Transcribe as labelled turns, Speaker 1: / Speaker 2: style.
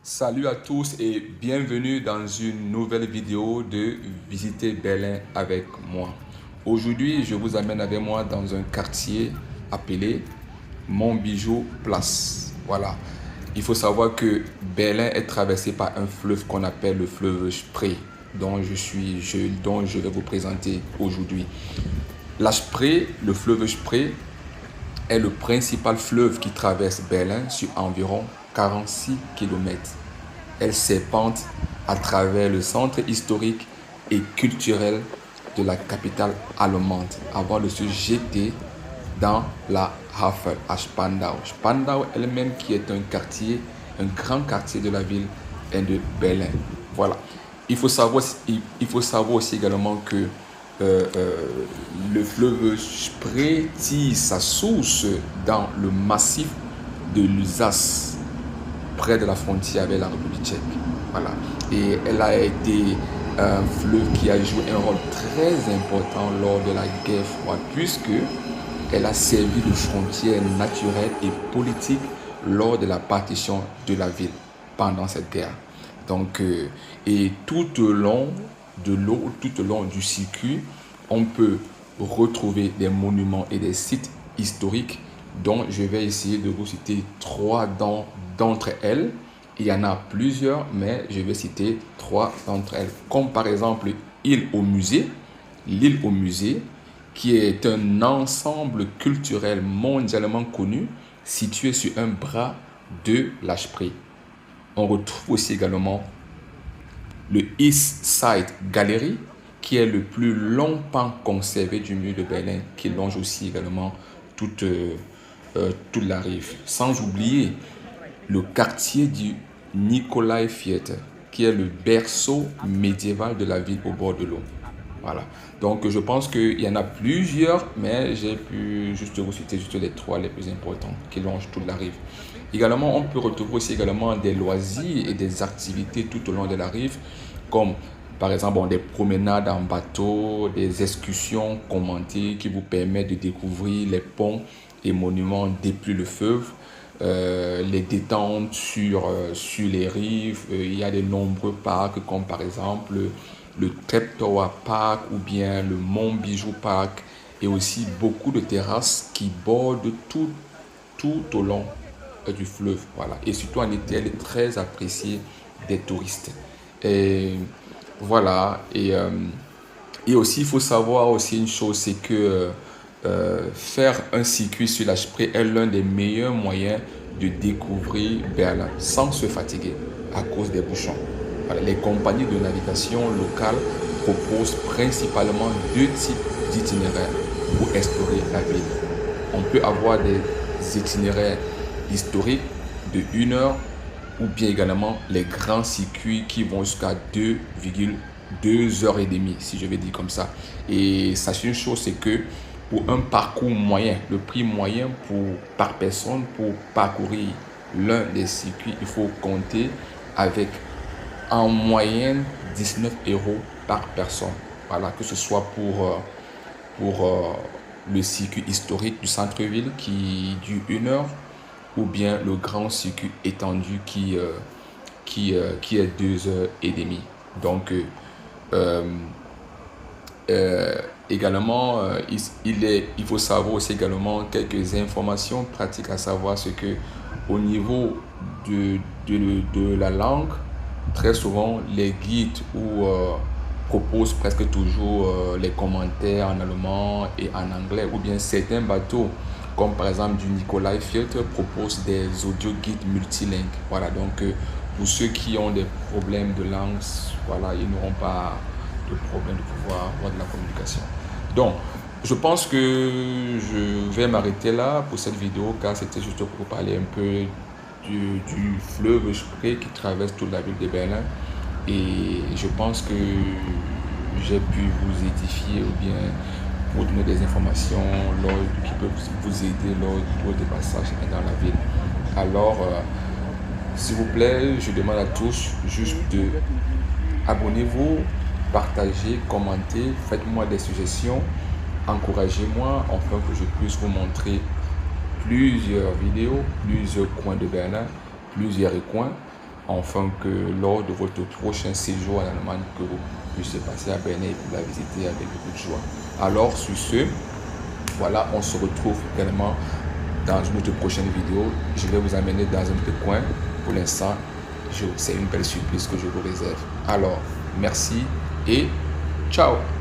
Speaker 1: Salut à tous et bienvenue dans une nouvelle vidéo de Visiter Berlin avec moi. Aujourd'hui, je vous amène avec moi dans un quartier appelé Montbijou Place. Voilà. Il faut savoir que Berlin est traversé par un fleuve qu'on appelle le fleuve Spree, dont je vais vous présenter aujourd'hui. La Spree, le fleuve Spree, est le principal fleuve qui traverse Berlin sur environ 46 km. Elle serpente à travers le centre historique et culturel de la capitale allemande avant de se jeter dans la Havel à Spandau. Spandau elle-même qui est un grand quartier de la ville de Berlin. Voilà. Il faut savoir aussi également que le fleuve Spree tire sa source dans le massif de l'Alsace, près de la frontière avec la République tchèque. Voilà. Et elle a été un fleuve qui a joué un rôle très important lors de la guerre froide, puisque elle a servi de frontière naturelle et politique lors de la partition de la ville pendant cette guerre. Donc, et tout au long de l'eau, tout au long du circuit, on peut retrouver des monuments et des sites historiques dont je vais essayer de vous citer trois d'entre elles. Il y en a plusieurs, mais je vais citer trois d'entre elles. Comme par exemple l'île au musée, qui est un ensemble culturel mondialement connu, situé sur un bras de la Spree. On retrouve aussi également le East Side Gallery, qui est le plus long pan conservé du mur de Berlin, qui longe aussi également toute la rive. Sans oublier le quartier du Nikolai Theater, qui est le berceau médiéval de la ville au bord de l'eau. Voilà. Donc je pense qu'il y en a plusieurs, mais j'ai pu juste vous citer juste les trois les plus importants qui longent toute la rive. Également, on peut retrouver aussi également des loisirs et des activités tout au long de la rive, comme par exemple des promenades en bateau, des excursions commentées qui vous permettent de découvrir les ponts et monuments depuis le fleuve, les détentes sur les rives. Il y a de nombreux parcs comme par exemple le Treptower Park ou bien le Montbijou Park, et aussi beaucoup de terrasses qui bordent tout au long du fleuve. Voilà. Et surtout en été, elle est très appréciée des touristes. Et voilà. Et aussi, il faut savoir aussi une chose, c'est que faire un circuit sur la Spree est l'un des meilleurs moyens de découvrir Berlin sans se fatiguer à cause des bouchons. Voilà. Les compagnies de navigation locales proposent principalement deux types d'itinéraires pour explorer la ville. On peut avoir des itinéraires historiques de 1 heure, ou bien également les grands circuits qui vont jusqu'à 2,2 heures et demie, si je vais dire comme ça. Et sachez une chose, c'est que pour un parcours moyen, le prix moyen par personne pour parcourir l'un des circuits, il faut compter avec en moyenne 19 € par personne. Voilà, que ce soit pour le circuit historique du centre-ville qui dure 1 heure, ou bien le grand circuit étendu qui est 2 heures et demie. Donc, également, il faut savoir aussi également quelques informations pratiques, à savoir ce que au niveau de la langue, très souvent les guides proposent presque toujours les commentaires en allemand et en anglais, ou bien certains bateaux comme par exemple du Nikolai Theater propose des audio guides multilingues. Voilà, donc pour ceux qui ont des problèmes de langue, voilà, ils n'auront pas de problème de pouvoir avoir de la communication. Donc, je pense que je vais m'arrêter là pour cette vidéo, car c'était juste pour vous parler un peu du fleuve Spree qui traverse toute la ville de Berlin. Et je pense que j'ai pu vous édifier ou bien pour donner des informations qui peuvent vous aider lors des passages dans la ville. Alors, s'il vous plaît, je demande à tous juste de abonnez-vous, partagez, commentez, faites-moi des suggestions, encouragez-moi afin que je puisse vous montrer plusieurs vidéos, plusieurs coins de Berlin, plusieurs recoins. afin que lors de votre prochain séjour en Allemagne, que vous puissiez passer à Berlin et puis la visiter avec beaucoup de joie. Alors, sur ce, voilà, on se retrouve également dans une autre prochaine vidéo. Je vais vous amener dans un autre coin. Pour l'instant, c'est une belle surprise que je vous réserve. Alors, merci et ciao!